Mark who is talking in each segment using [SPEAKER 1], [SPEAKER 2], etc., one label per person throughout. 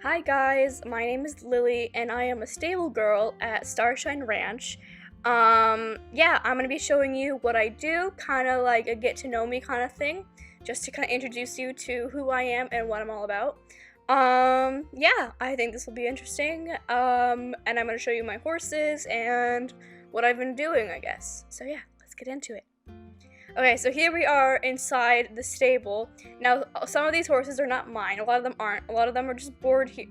[SPEAKER 1] Hi guys, my name is Lily and I am a stable girl at Starshine Ranch. Yeah, I'm gonna be showing you what I do, kind of like a get to know me kind of thing, just to kind of introduce you to who I am and what I'm all about. Yeah, I think this will be interesting. And I'm gonna show you my horses and what I've been doing, I guess. So yeah, let's get into it. Okay, so here we are inside the stable. Now, some of these horses are not mine. A lot of them aren't. A lot of them are just boarded here.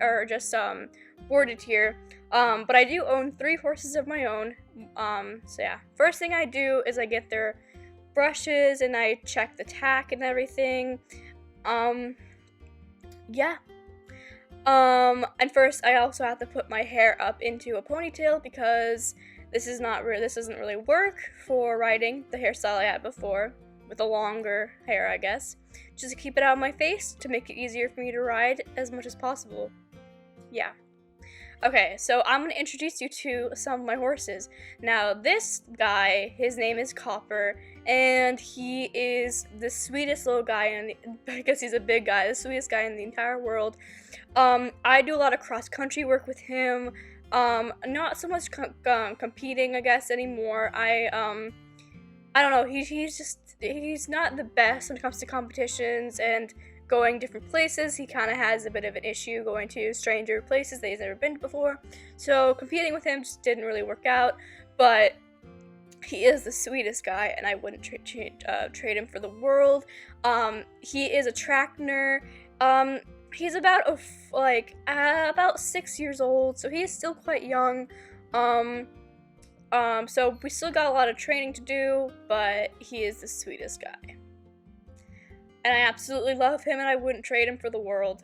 [SPEAKER 1] But I do own 3 horses of my own. So yeah. First thing I do is I get their brushes and I check the tack and everything. Yeah. And first I also have to put my hair up into a ponytail because this doesn't really work for riding the hairstyle I had before with the longer hair, I guess. Just to keep it out of my face to make it easier for me to ride as much as possible. Yeah. Okay, so I'm gonna introduce you to some of my horses. Now, this guy, his name is Copper, and he is the sweetest little guy, I guess he's a big guy, the sweetest guy in the entire world. I do a lot of cross-country work with him. Not so much competing, I guess, anymore. I don't know, he's not the best when it comes to competitions and going different places. He kind of has a bit of an issue going to stranger places that he's never been to before. So competing with him just didn't really work out, but he is the sweetest guy, and I wouldn't trade him for the world. He is a track nerd. He's about about 6 years old, so he is still quite young. So we still got a lot of training to do, but he is the sweetest guy. And I absolutely love him, and I wouldn't trade him for the world.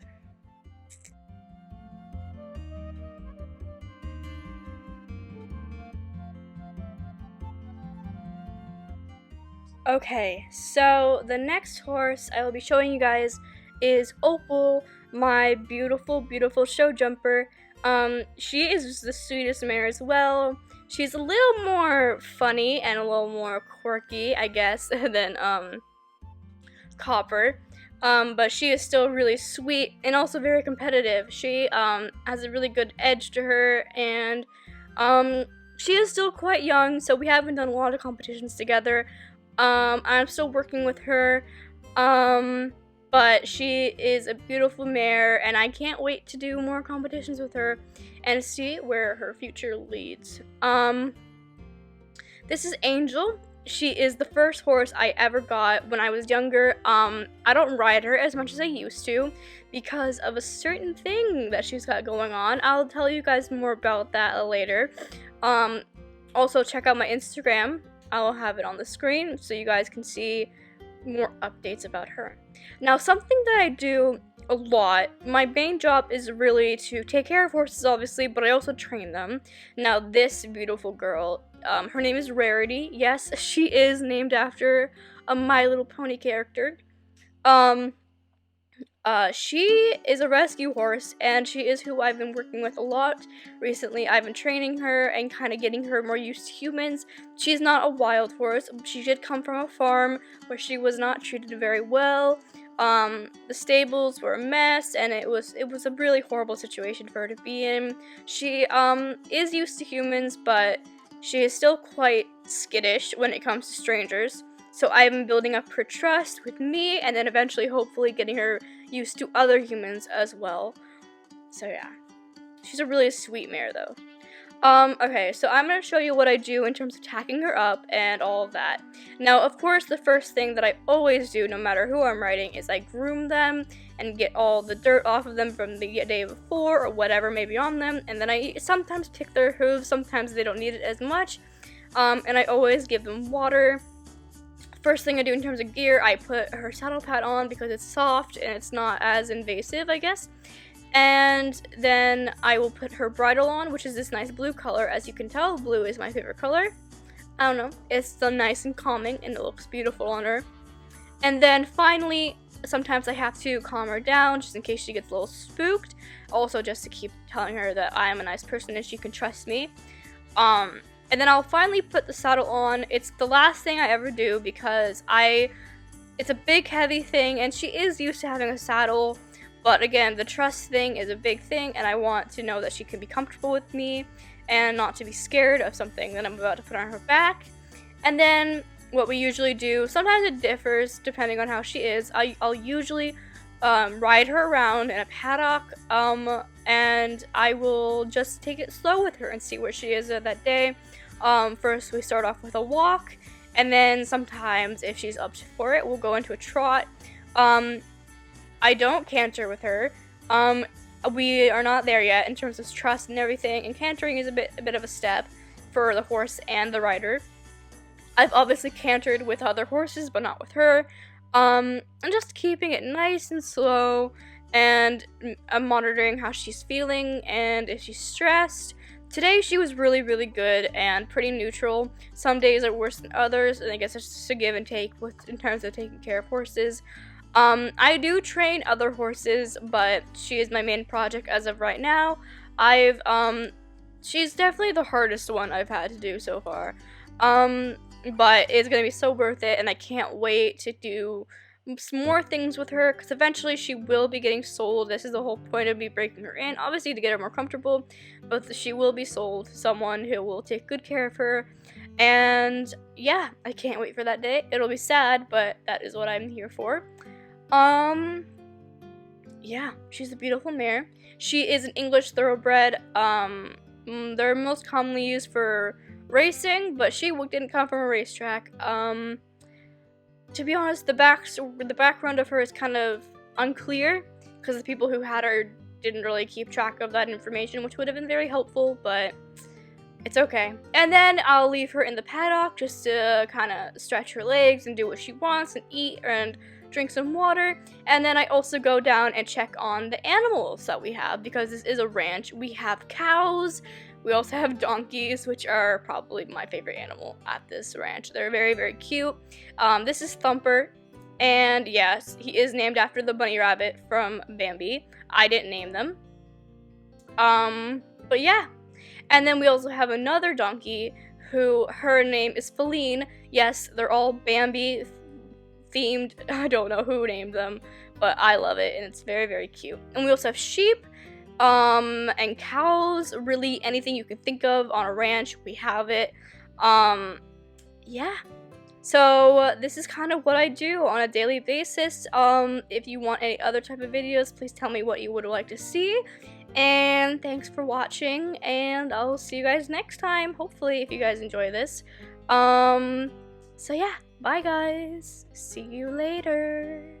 [SPEAKER 1] Okay, so the next horse I will be showing you guys is Opal, my beautiful, beautiful show jumper. She is the sweetest mare as well. She's a little more funny and a little more quirky, I guess, than Copper. But she is still really sweet and also very competitive. She has a really good edge to her, and she is still quite young, so we haven't done a lot of competitions together. I'm still working with her. But she is a beautiful mare, and I can't wait to do more competitions with her and see where her future leads. This is Angel. She is the first horse I ever got when I was younger. I don't ride her as much as I used to because of a certain thing that she's got going on. I'll tell you guys more about that later. Also, check out my Instagram. I'll have it on the screen so you guys can see more updates about her. Now, something that I do a lot, my main job is really to take care of horses, obviously, but I also train them. Now, this beautiful girl, her name is Rarity. Yes, she is named after a My Little Pony character. She is a rescue horse, and she is who I've been working with a lot recently. I've been training her and kind of getting her more used to humans. She's not a wild horse. She did come from a farm where she was not treated very well. The stables were a mess, and it was a really horrible situation for her to be in. She is used to humans, but she is still quite skittish when it comes to strangers. So I've been building up her trust with me, and then eventually, hopefully, getting her used to other humans as well. So yeah, she's a really sweet mare though. Okay, so I'm going to show you what I do in terms of tacking her up and all of that. Now, of course, the first thing that I always do, no matter who I'm riding, is I groom them and get all the dirt off of them from the day before or whatever may be on them, and then I sometimes pick their hooves, sometimes they don't need it as much, and I always give them water. First thing I do in terms of gear, I put her saddle pad on because it's soft and it's not as invasive, I guess. And then I will put her bridle on, which is this nice blue color. As you can tell, blue is my favorite color. I don't know, it's so nice and calming and it looks beautiful on her. And then finally, sometimes I have to calm her down just in case she gets a little spooked. Also just to keep telling her that I am a nice person and she can trust me. And then I'll finally put the saddle on. It's the last thing I ever do because it's a big heavy thing and she is used to having a saddle, But again, the trust thing is a big thing, and I want to know that she can be comfortable with me and not to be scared of something that I'm about to put on her back. And then what we usually do, sometimes it differs depending on how she is. I'll usually ride her around in a paddock, and I will just take it slow with her and see where she is that day. First we start off with a walk, and then sometimes if she's up for it, we'll go into a trot. I don't canter with her. We are not there yet in terms of trust and everything, and cantering is a bit of a step for the horse and the rider. I've obviously cantered with other horses, but not with her. And just keeping it nice and slow, and I'm monitoring how she's feeling and if she's stressed. Today she was really, really good and pretty neutral. Some days are worse than others, and I guess it's just a give and take in terms of taking care of horses. I do train other horses, but she is my main project as of right now. She's definitely the hardest one I've had to do so far. But it's gonna be so worth it, and I can't wait to do some more things with her, because eventually she will be getting sold. This is the whole point of me breaking her in, obviously to get her more comfortable, but she will be sold to someone who will take good care of her. And yeah, I can't wait for that day. It'll be sad, but that is what I'm here for. Yeah, she's a beautiful mare. She is an English thoroughbred. They're most commonly used for racing, but she didn't come from a racetrack. To be honest, the background of her is kind of unclear, because the people who had her didn't really keep track of that information, which would have been very helpful, but it's okay. And then I'll leave her in the paddock just to kind of stretch her legs and do what she wants and eat and drink some water. And then I also go down and check on the animals that we have, because this is a ranch. We have cows. We also have donkeys, which are probably my favorite animal at this ranch. They're very, very cute. This is Thumper, and yes, he is named after the bunny rabbit from Bambi. I didn't name them. But yeah. And then we also have another donkey her name is Feline. Yes, they're all Bambi themed. I don't know who named them, but I love it, and it's very, very cute. And we also have sheep, and cows. Really anything you can think of on a ranch, we have it. Yeah. So this is kind of what I do on a daily basis. If you want any other type of videos, please tell me what you would like to see. And thanks for watching, and I'll see you guys next time, hopefully, if you guys enjoy this. So yeah, bye guys. See you later.